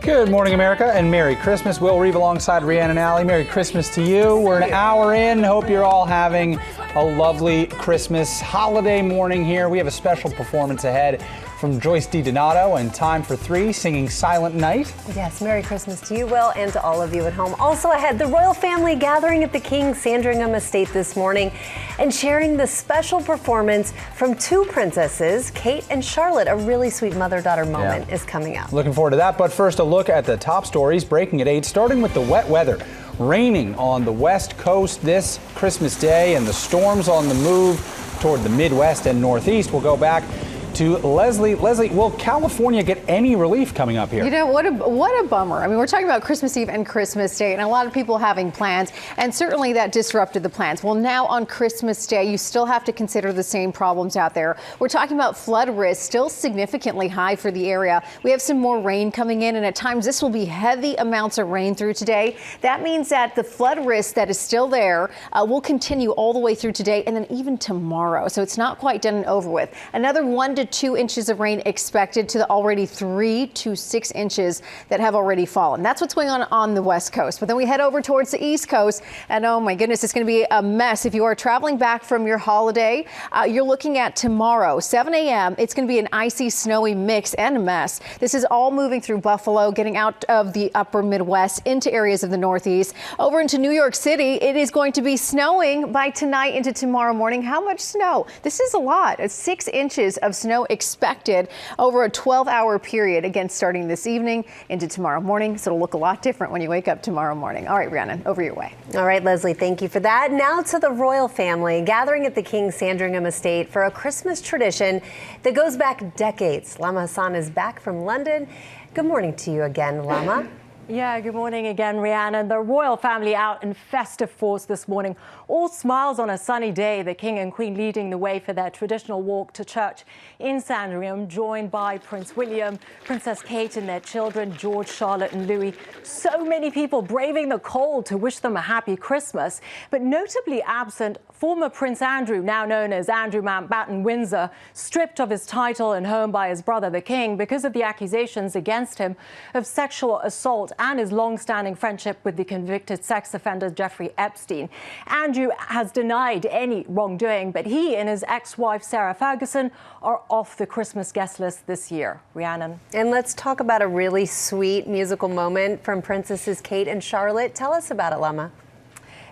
Good morning, America, and Merry Christmas. Will Reeve alongside Rhiannon Alley. Merry Christmas to you. We're an hour in. Hope you're all having a lovely Christmas holiday morning here. We have a special performance ahead from Joyce DiDonato, and time for 3 singing Silent Night. Yes, Merry Christmas to you, Will, and to all of you at home. Also ahead, the royal family gathering at the King Sandringham estate this morning and sharing the special performance from 2 princesses, Kate and Charlotte. A really sweet mother-daughter moment is coming up. Looking forward to that, but first a look at the top stories breaking at 8, starting with the wet weather. Raining on the West Coast this Christmas Day and the storms on the move toward the Midwest and Northeast. We'll go back to Leslie. Leslie, will California get any relief coming up here? You know, what a bummer. I mean, we're talking about Christmas Eve and Christmas Day, and a lot of people having plans, and certainly that disrupted the plans. Well, now on Christmas Day, you still have to consider the same problems out there. We're talking about flood risk, still significantly high for the area. We have some more rain coming in, and at times this will be heavy amounts of rain through today. That means that the flood risk that is still there will continue all the way through today and then even tomorrow. So it's not quite done and over with. Another 1 to 2 inches of rain expected to the already 3 to 6 inches that have already fallen. That's what's going on the West Coast. But then we head over towards the East Coast, and oh my goodness, it's going to be a mess. If you are traveling back from your holiday, you're looking at tomorrow, 7 a.m. It's going to be an icy, snowy mix and a mess. This is all moving through Buffalo, getting out of the upper Midwest into areas of the Northeast. Over into New York City, it is going to be snowing by tonight into tomorrow morning. How much snow? This is a lot. It's 6 inches of snow expected over a 12-hour period, again starting this evening into tomorrow morning, so it'll look a lot different when you wake up tomorrow morning. All right, Rhiannon, over your way. All right, Leslie, thank you for that. Now to the royal family gathering at the King Sandringham estate for a Christmas tradition that goes back decades. Lama Hassan is back from London. Good morning to you again, Lama. Yeah, good morning again, Rhiannon. The royal family out in festive force this morning. All smiles on a sunny day. The King and Queen leading the way for their traditional walk to church in Sandringham, joined by Prince William, Princess Kate and their children, George, Charlotte and Louis. So many people braving the cold to wish them a happy Christmas. But notably absent, former Prince Andrew, now known as Andrew Mountbatten Windsor, stripped of his title and home by his brother, the King, because of the accusations against him of sexual assault and his long-standing friendship with the convicted sex offender Jeffrey Epstein. Andrew has denied any wrongdoing, but he and his ex-wife Sarah Ferguson are off the Christmas guest list this year. Rhiannon. And let's talk about a really sweet musical moment from Princesses Kate and Charlotte. Tell us about it, Lama.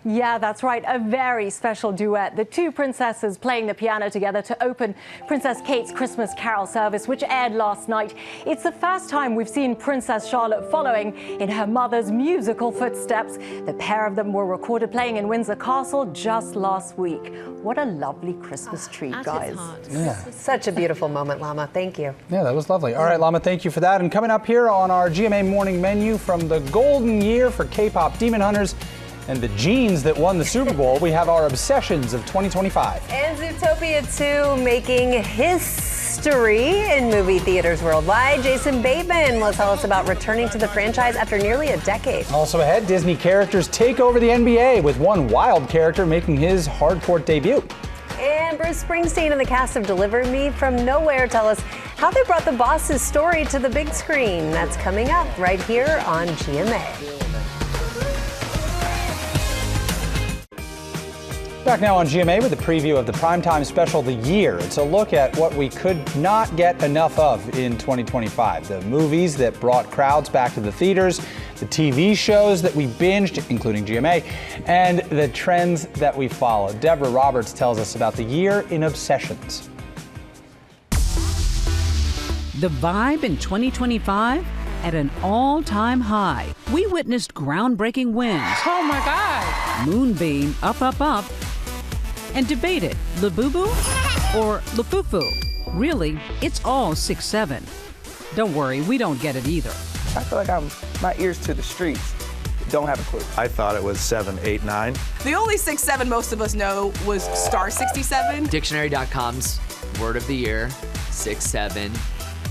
Yeah, that's right. A very special duet. The 2 princesses playing the piano together to open Princess Kate's Christmas Carol service, which aired last night. It's the first time we've seen Princess Charlotte following in her mother's musical footsteps. The pair of them were recorded playing in Windsor Castle just last week. What a lovely Christmas treat, guys. Yeah. Such a beautiful moment, Lama. Thank you. Yeah, that was lovely. All right, Lama, thank you for that. And coming up here on our GMA morning menu, from the golden year for K-pop demon hunters and the jeans that won the Super Bowl, we have our obsessions of 2025. And Zootopia 2 making history in movie theaters worldwide. Jason Bateman will tell us about returning to the franchise after nearly a decade. Also ahead, Disney characters take over the NBA, with one wild character making his hardcourt debut. And Bruce Springsteen and the cast of Deliver Me From Nowhere tell us how they brought the Boss's story to the big screen. That's coming up right here on GMA. Back now on GMA with a preview of the primetime special, The Year. It's a look at what we could not get enough of in 2025. The movies that brought crowds back to the theaters, the TV shows that we binged, including GMA, and the trends that we followed. Deborah Roberts tells us about The Year in Obsessions. The vibe in 2025 at an all-time high. We witnessed groundbreaking wins. Oh my God! Moonbeam, up, up, up. And debated, Labubu or Lafufu? Really, it's all 6'7". Don't worry, we don't get it either. I feel like my ears to the streets. Don't have a clue. I thought it was 7, 8, 9. The only 6'7" most of us know was star 67. Dictionary.com's word of the year, 6'7".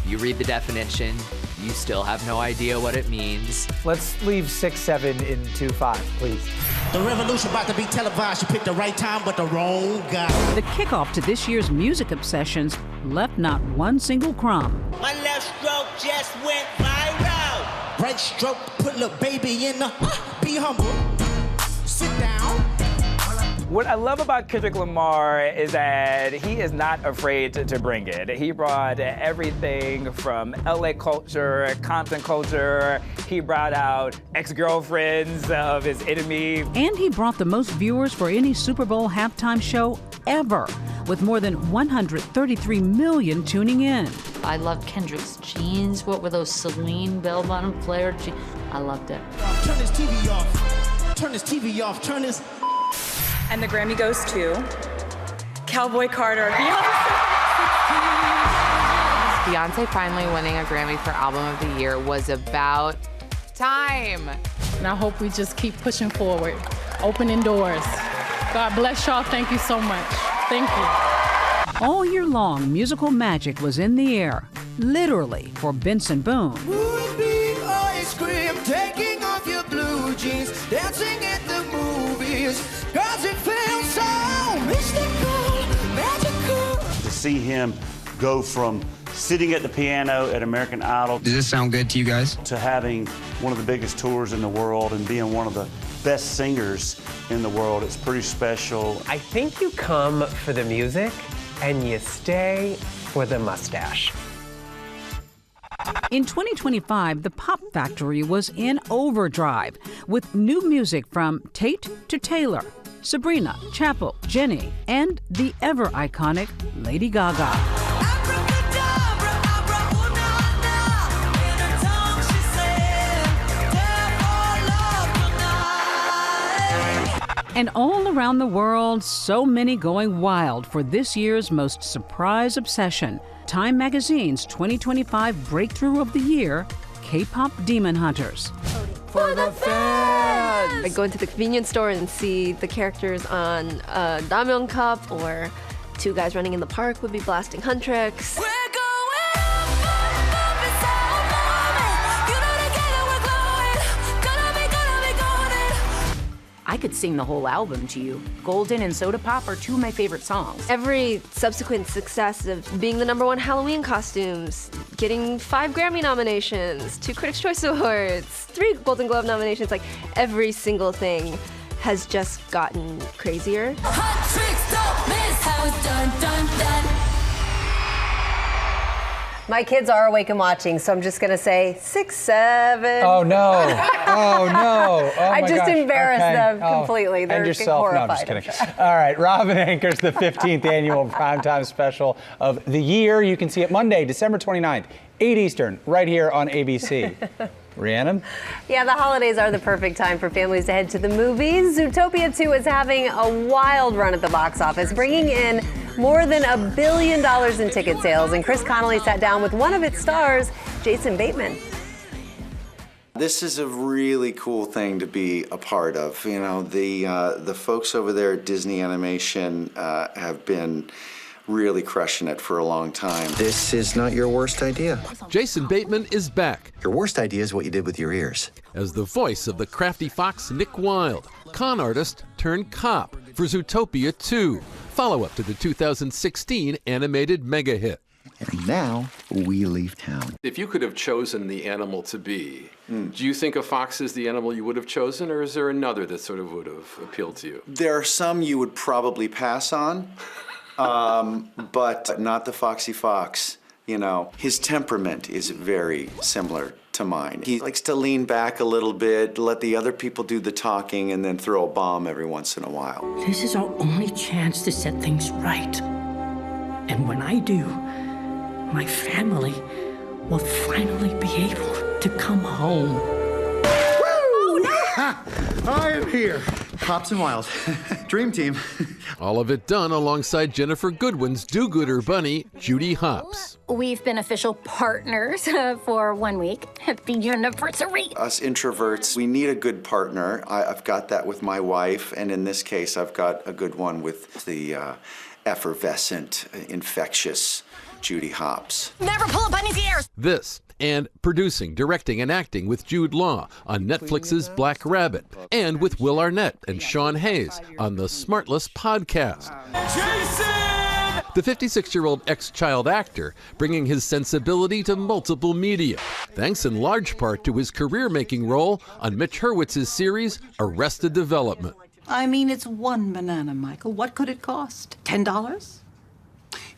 You read the definition, you still have no idea what it means. Let's leave 6'7" in 2'5", please. The revolution about to be televised. You picked the right time, but the wrong guy. The kickoff to this year's music obsessions left not one single crumb. My left stroke just went viral. Right stroke, put little baby in the, be humble. Sit down. What I love about Kendrick Lamar is that he is not afraid to bring it. He brought everything from LA culture, Compton culture. He brought out ex-girlfriends of his enemy. And he brought the most viewers for any Super Bowl halftime show ever, with more than 133 million tuning in. I loved Kendrick's jeans. What were those Celine bell-bottom flare jeans? I loved it. Turn this TV off. Turn this TV off. Turn this. And the Grammy goes to Cowboy Carter. Beyonce finally winning a Grammy for Album of the Year was about time. And I hope we just keep pushing forward, opening doors. God bless y'all. Thank you so much. Thank you. All year long, musical magic was in the air, literally, for Benson Boone. Ice cream, taking off your blue jeans, dancing at the movies, 'cause it feels so mystical, magical. To see him go from sitting at the piano at American Idol. Does this sound good to you guys? To having one of the biggest tours in the world and being one of the best singers in the world. It's pretty special. I think you come for the music and you stay for the mustache. In 2025, the Pop Factory was in overdrive with new music from Tate to Taylor, Sabrina, Chapel, Jenny, and the ever iconic Lady Gaga. And all around the world, so many going wild for this year's most surprise obsession. Time Magazine's 2025 Breakthrough of the Year, K-Pop Demon Hunters. For the fans! I go into the convenience store and see the characters on a Ramyeon cup, or two guys running in the park would be blasting Huntrix. I could sing the whole album to you. Golden and Soda Pop are two of my favorite songs. Every subsequent success of being the #1 Halloween costumes, getting 5 Grammy nominations, 2 Critics' Choice Awards, 3 Golden Globe nominations, like every single thing has just gotten crazier. Hot tricks don't miss how it's done, done, done. My kids are awake and watching, so I'm just going to say 6, 7. Oh, no. Oh, no. Oh, I my just gosh. embarrassed Okay. them completely. They're and yourself. horrified. No, I'm just kidding. All right. Robin anchors the 15th annual primetime special of the year. You can see it Monday, December 29th, 8 Eastern, right here on ABC. Rhiannon? Yeah, the holidays are the perfect time for families to head to the movies. Zootopia 2 is having a wild run at the box office, bringing in more than $1 billion in ticket sales. And Chris Connolly sat down with one of its stars, Jason Bateman. This is a really cool thing to be a part of. You know, the folks over there at Disney Animation have been really crushing it for a long time. This is not your worst idea. Jason Bateman is back. Your worst idea is what you did with your ears. As the voice of the crafty fox Nick Wilde, con artist turned cop for Zootopia 2, follow-up to the 2016 animated mega hit. And now we leave town. If you could have chosen the animal to be, do you think a fox is the animal you would have chosen, or is there another that sort of would have appealed to you? There are some you would probably pass on. But not the Foxy Fox. You know, his temperament is very similar to mine. He likes to lean back a little bit, let the other people do the talking, and then throw a bomb every once in a while. This is our only chance to set things right. And when I do, my family will finally be able to come home. Woo! I am here. Hops and Wild. Dream team. All of it done alongside Jennifer Goodwin's do-gooder bunny, Judy Hopps. We've been official partners for 1 week. Happy anniversary. Us introverts, we need a good partner. I've got that with my wife, and in this case, I've got a good one with the effervescent, infectious Judy Hopps. Never pull a bunny's ears. This and producing, directing, and acting with Jude Law on Netflix's Black Rabbit, and with Will Arnett and Sean Hayes on the Smartless podcast. Jason! The 56-year-old ex-child actor bringing his sensibility to multiple media, thanks in large part to his career-making role on Mitch Hurwitz's series Arrested Development. I mean, it's one banana, Michael. What could it cost? $10?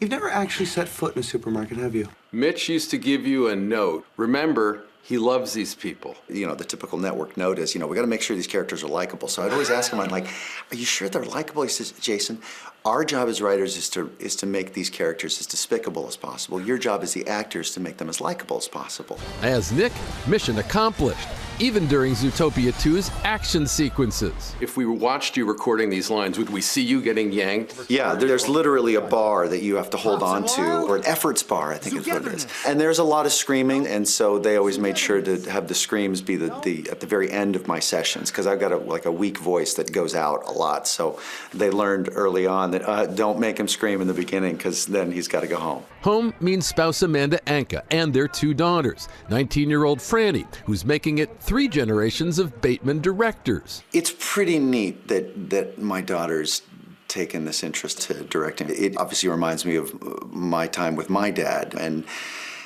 You've never actually set foot in a supermarket, have you? Mitch used to give you a note. Remember, he loves these people. You know, the typical network note is, we got to make sure these characters are likable. So I'd always ask him, I'm like, are you sure they're likable? He says, Jason, our job as writers is to make these characters as despicable as possible. Your job as the actors to make them as likable as possible. As Nick, mission accomplished, even during Zootopia 2's action sequences. If we watched you recording these lines, would we see you getting yanked? Yeah, there's literally a bar that you have to hold on to, or an efforts bar, I think is what it is. And there's a lot of screaming, and so they always made sure to have the screams be at the very end of my sessions, because I've got a weak voice that goes out a lot. So they learned early on that don't make him scream in the beginning, because then he's got to go home. Home means spouse Amanda Anka and their 2 daughters, 19-year-old Franny, who's making it 3 generations of Bateman directors. It's pretty neat that my daughter's taken this interest to directing. It obviously reminds me of my time with my dad and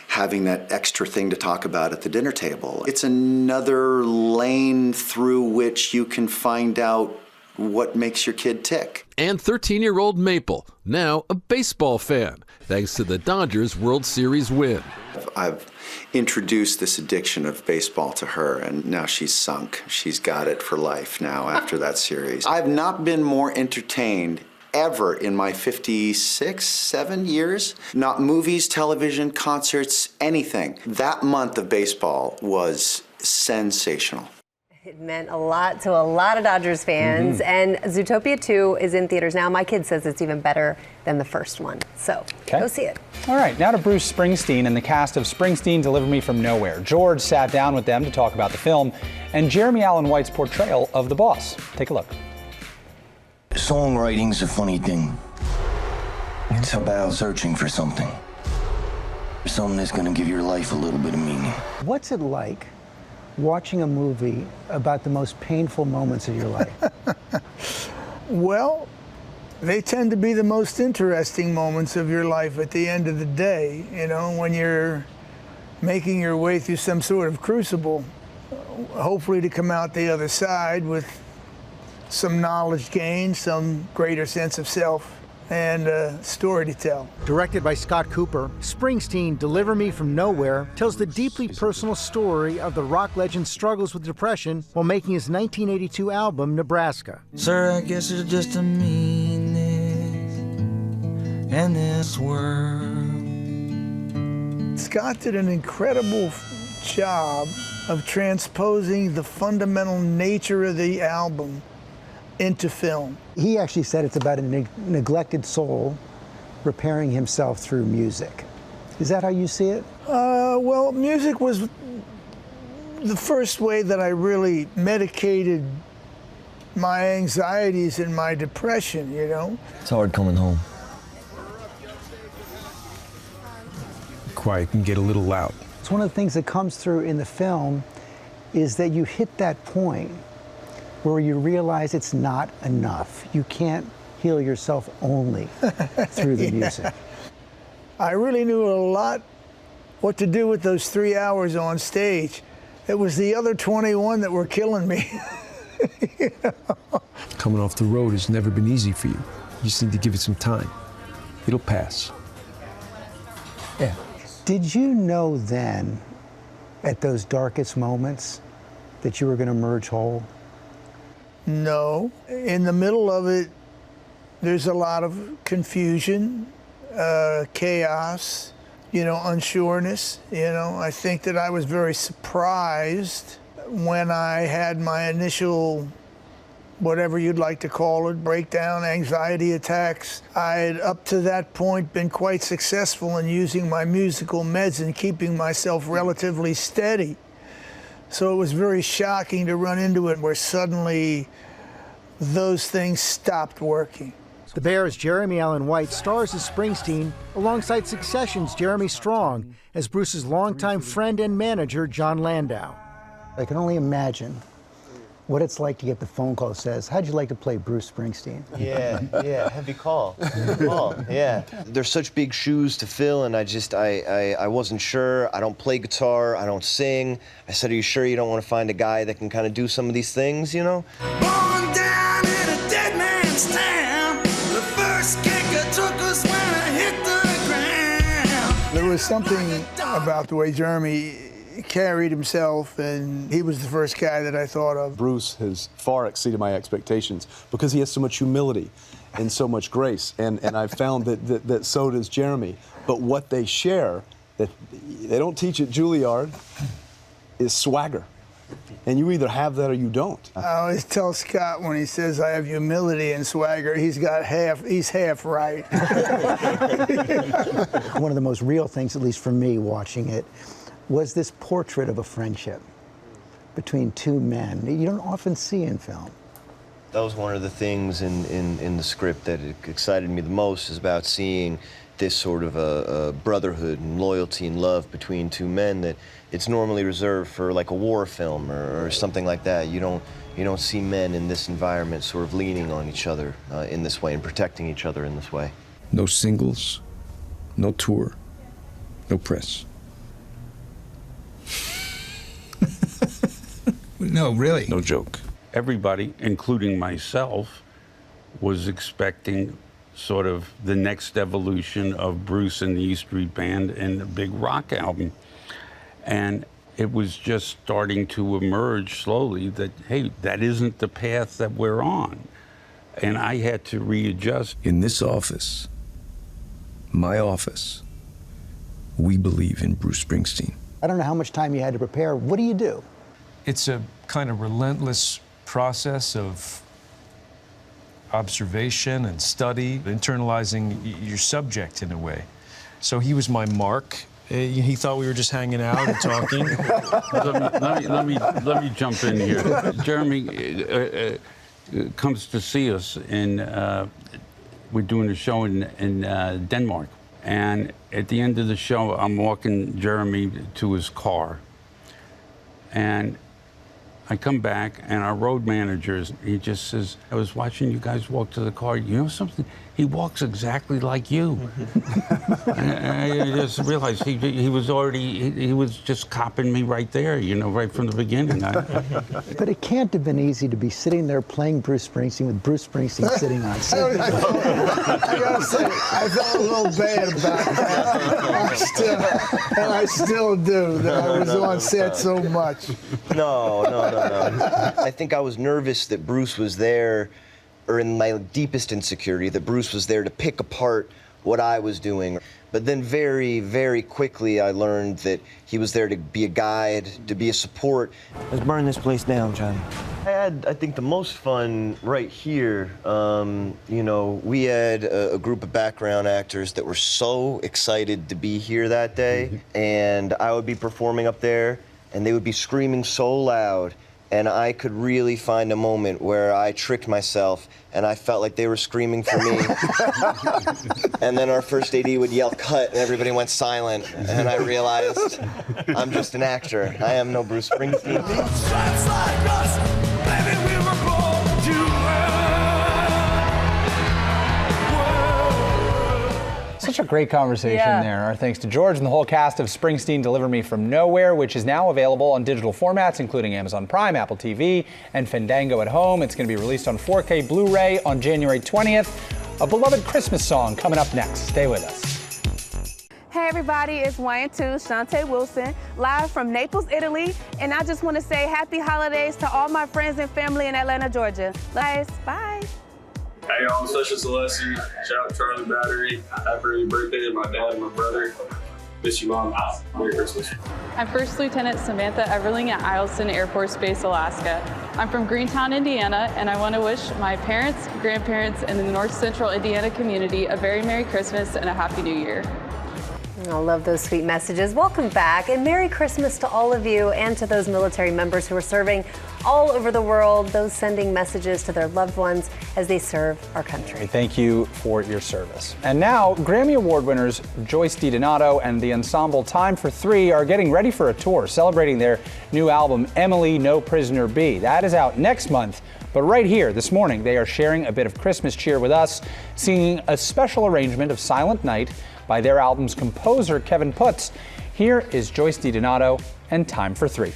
having that extra thing to talk about at the dinner table. It's another lane through which you can find out what makes your kid tick. And 13-year-old Maple, now a baseball fan, thanks to the Dodgers World Series win. I've introduced this addiction of baseball to her, and now she's sunk. She's got it for life now after that series. I've not been more entertained ever in my 56, 7 years. Not movies, television, concerts, anything. That month of baseball was sensational. It meant a lot to a lot of Dodgers fans, and Zootopia 2 is in theaters now. My kid says it's even better than the first one, so go see it. All right, now to Bruce Springsteen and the cast of Springsteen Deliver Me From Nowhere. George sat down with them to talk about the film and Jeremy Allen White's portrayal of the boss. Take a look. Songwriting's a funny thing. It's about searching for something. Something that's gonna give your life a little bit of meaning. What's it like watching a movie about the most painful moments of your life? Well, they tend to be the most interesting moments of your life at the end of the day, when you're making your way through some sort of crucible, hopefully to come out the other side with some knowledge gained, some greater sense of self, and a story to tell. Directed by Scott Cooper, Springsteen Deliver Me From Nowhere tells the deeply personal story of the rock legend's struggles with depression while making his 1982 album, Nebraska. Sir, I guess it's just a meanness in this world. Scott did an incredible job of transposing the fundamental nature of the album into film. He actually said it's about a neglected soul repairing himself through music. Is that how you see it? Well, music was the first way that I really medicated my anxieties and my depression, It's hard coming home. Quiet can get a little loud. It's one of the things that comes through in the film is that you hit that point where you realize it's not enough. You can't heal yourself only through the music. I really knew a lot what to do with those 3 hours on stage. It was the other 21 that were killing me. Coming off the road has never been easy for you. You just need to give it some time. It'll pass. Yeah. Did you know then, at those darkest moments, that you were going to emerge whole? No. In the middle of it, there's a lot of confusion, chaos, unsureness. I think that I was very surprised when I had my initial, whatever you'd like to call it, breakdown, anxiety attacks. I had, up to that point, been quite successful in using my musical meds and keeping myself relatively steady. So it was very shocking to run into it where suddenly those things stopped working. The Bears' Jeremy Allen White stars as Springsteen alongside Succession's Jeremy Strong as Bruce's longtime friend and manager, John Landau. I can only imagine what it's like to get the phone call that says, how'd you like to play Bruce Springsteen? Yeah, heavy call. Yeah. There's such big shoes to fill, and I wasn't sure. I don't play guitar, I don't sing. I said, are you sure you don't want to find a guy that can kind of do some of these things, Born down in a There was something about the way Jeremy carried himself, and he was the first guy that I thought of. Bruce has far exceeded my expectations because he has so much humility and so much grace, and I've found that so does Jeremy. But what they share, that they don't teach at Juilliard, is swagger. And you either have that or you don't. I always tell Scott when he says I have humility and swagger, he's half right. One of the most real things, at least for me watching it, was this portrait of a friendship between two men you don't often see in film. That was one of the things in the script that excited me the most, is about seeing this sort of a brotherhood and loyalty and love between two men that it's normally reserved for like a war film or something like that. You don't see men in this environment sort of leaning on each other in this way and protecting each other in this way. No singles, no tour, no press. No, really? No joke. Everybody, including myself, was expecting sort of the next evolution of Bruce and the E Street Band and the big rock album. And it was just starting to emerge slowly that, hey, that isn't the path that we're on. And I had to readjust. In this office, my office, we believe in Bruce Springsteen. I don't know how much time you had to prepare. What do you do? It's a kind of relentless process of observation and study, internalizing your subject in a way. So he was my mark. He thought we were just hanging out and talking. let me jump in here. Jeremy comes to see us, and we're doing a show in Denmark. And at the end of the show, I'm walking Jeremy to his car, and I come back, and our road manager, he just says, I was watching you guys walk to the car. You know something? He walks exactly like you. and I just realized he was just copping me right there, you know, right from the beginning. But it can't have been easy to be sitting there playing Bruce Springsteen with Bruce Springsteen sitting on set. I gotta say, I felt a little bad about that. I still do, that I was on set so much. No. I think I was nervous that Bruce was there, or in my deepest insecurity, that Bruce was there to pick apart what I was doing. But then very, very quickly I learned that he was there to be a guide, to be a support. Let's burn this place down, Johnny. I had, I think, the most fun right here. You know, we had a group of background actors that were so excited to be here that day, and I would be performing up there, and they would be screaming so loud, and I could really find a moment where I tricked myself and I felt like they were screaming for me. And then our first AD would yell cut and everybody went silent, and I realized I'm just an actor. I am no Bruce Springsteen. Such a great conversation there. Our thanks to George and the whole cast of Springsteen Deliver Me From Nowhere, which is now available on digital formats, including Amazon Prime, Apple TV, and Fandango at Home. It's going to be released on 4K Blu-ray on January 20th. A beloved Christmas song coming up next. Stay with us. Hey everybody, it's Wayne 2, Shantae Wilson, live from Naples, Italy. And I just want to say happy holidays to all my friends and family in Atlanta, Georgia. Guys, bye. Hey y'all, I'm Sasha Celeste. Shout out Charlie Battery. Happy early birthday to my dad and my brother. Miss you, Mom. Merry Christmas. I'm First Lieutenant Samantha Everling at Eielson Air Force Base, Alaska. I'm from Greentown, Indiana, and I want to wish my parents, grandparents, and the North Central Indiana community a very Merry Christmas and a Happy New Year. I love those sweet messages. Welcome back, and Merry Christmas to all of you and to those military members who are serving all over the world, those sending messages to their loved ones as they serve our country. Thank you for your service. And now, Grammy Award winners Joyce DiDonato and the ensemble Time for Three are getting ready for a tour celebrating their new album, Emily, No Prisoner Be. That is out next month. But right here this morning, they are sharing a bit of Christmas cheer with us, singing a special arrangement of Silent Night by their album's composer, Kevin Putz. Here is Joyce DiDonato and Time for Three.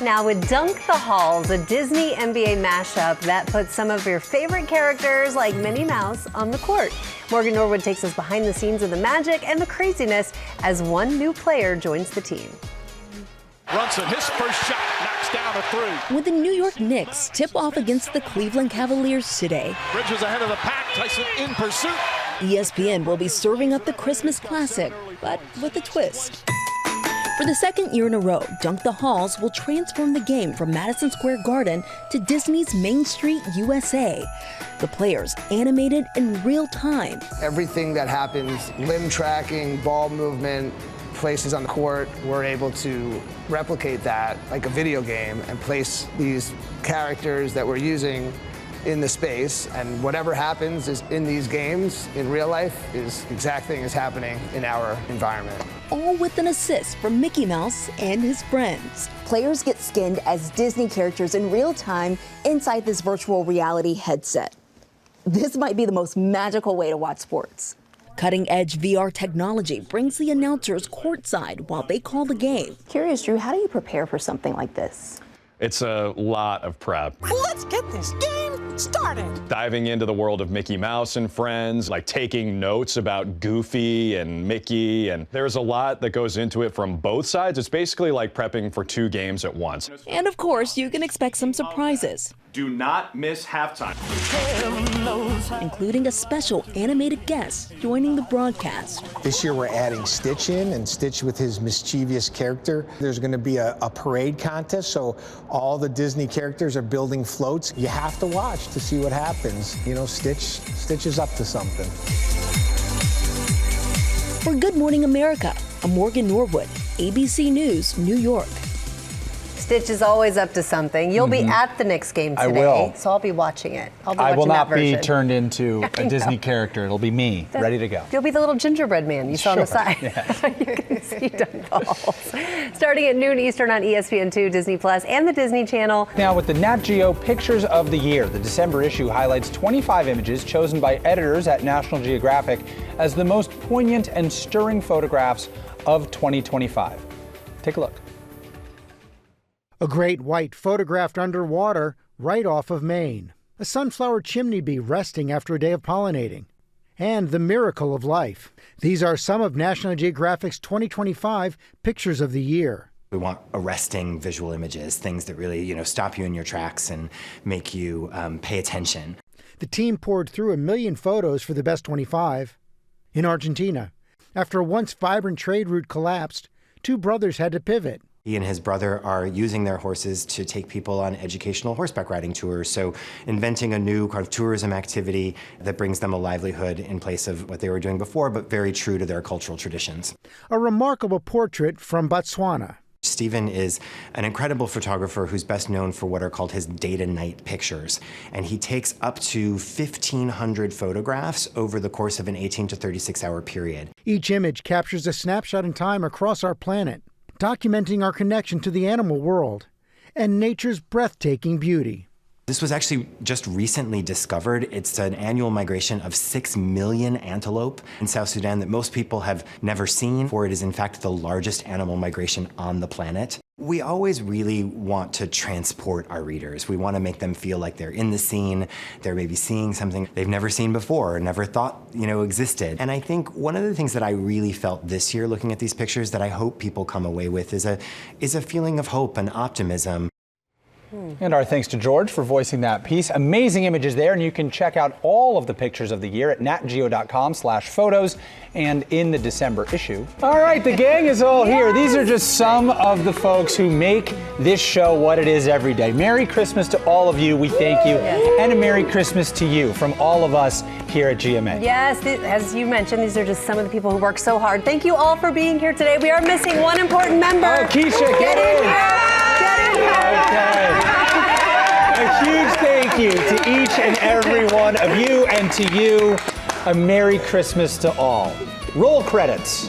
now with Dunk the Halls, a Disney NBA mashup that puts some of your favorite characters like Minnie Mouse on the court. Morgan Norwood takes us behind the scenes of the magic and the craziness as one new player joins the team. Brunson, his first shot, knocks down a three. When the New York Knicks tip off against the Cleveland Cavaliers today, Bridges ahead of the pack, Tyson in pursuit. ESPN will be serving up the Christmas classic, but with a twist. For the second year in a row, Dunk the Halls will transform the game from Madison Square Garden to Disney's Main Street, USA. The players animated in real time. Everything that happens, limb tracking, ball movement, places on the court, we're able to replicate that like a video game and place these characters that we're using in the space, and whatever happens is in these games in real life is the exact thing is happening in our environment. All with an assist from Mickey Mouse and his friends. Players get skinned as Disney characters in real time inside this virtual reality headset. This might be the most magical way to watch sports. Cutting-edge VR technology brings the announcers courtside while they call the game. Curious, Drew, how do you prepare for something like this? It's a lot of prep. Let's get this game started. Diving into the world of Mickey Mouse and friends, like taking notes about Goofy and Mickey, and there's a lot that goes into it from both sides. It's basically like prepping for 2 games at once. And of course, you can expect some surprises. Do not miss halftime. Including a special animated guest joining the broadcast. This year we're adding Stitch in, and Stitch with his mischievous character. There's going to be a parade contest, so all the Disney characters are building floats. You have to watch to see what happens. You know, Stitch is up to something. For Good Morning America, I'm Morgan Norwood, ABC News, New York. Stitch is always up to something. You'll be at the Knicks game today, I will. so I'll be watching it. I'll be I watching will not that version. be turned into I a know. Disney character. It'll be me, ready to go. You'll be the little gingerbread man you saw on the Sure, side. You can see Dunk the Halls. Starting at noon Eastern on ESPN2, Disney Plus, and the Disney Channel. Now with the Nat Geo Pictures of the Year, the December issue highlights 25 images chosen by editors at National Geographic as the most poignant and stirring photographs of 2025. Take a look. A great white photographed underwater right off of Maine. A sunflower chimney bee resting after a day of pollinating. And the miracle of life. These are some of National Geographic's 2025 Pictures of the Year. We want arresting visual images, things that really, stop you in your tracks and make you pay attention. The team poured through 1 million photos for the best 25. In Argentina, after a once vibrant trade route collapsed, 2 brothers had to pivot. He and his brother are using their horses to take people on educational horseback riding tours, so inventing a new kind of tourism activity that brings them a livelihood in place of what they were doing before, but very true to their cultural traditions. A remarkable portrait from Botswana. Stephen is an incredible photographer who's best known for what are called his day-to-night pictures. And he takes up to 1,500 photographs over the course of an 18 to 36-hour period. Each image captures a snapshot in time across our planet, documenting our connection to the animal world and nature's breathtaking beauty. This was actually just recently discovered. It's an annual migration of 6 million antelope in South Sudan that most people have never seen, for it is in fact the largest animal migration on the planet. We always really want to transport our readers. We want to make them feel like they're in the scene, they're maybe seeing something they've never seen before or never thought, existed. And I think one of the things that I really felt this year looking at these pictures that I hope people come away with is a feeling of hope and optimism. And our thanks to George for voicing that piece. Amazing images there, and you can check out all of the pictures of the year at natgeo.com/photos and in the December issue. All right, the gang is all here. These are just some of the folks who make this show what it is every day. Merry Christmas to all of you. We thank you. And a Merry Christmas to you from all of us here at GMA. Yes, as you mentioned, these are just some of the people who work so hard. Thank you all for being here today. We are missing one important member. Oh, Keisha, get in here. Get in here. Okay. A huge thank you to each and every one of you, and to you, a Merry Christmas to all. Roll credits.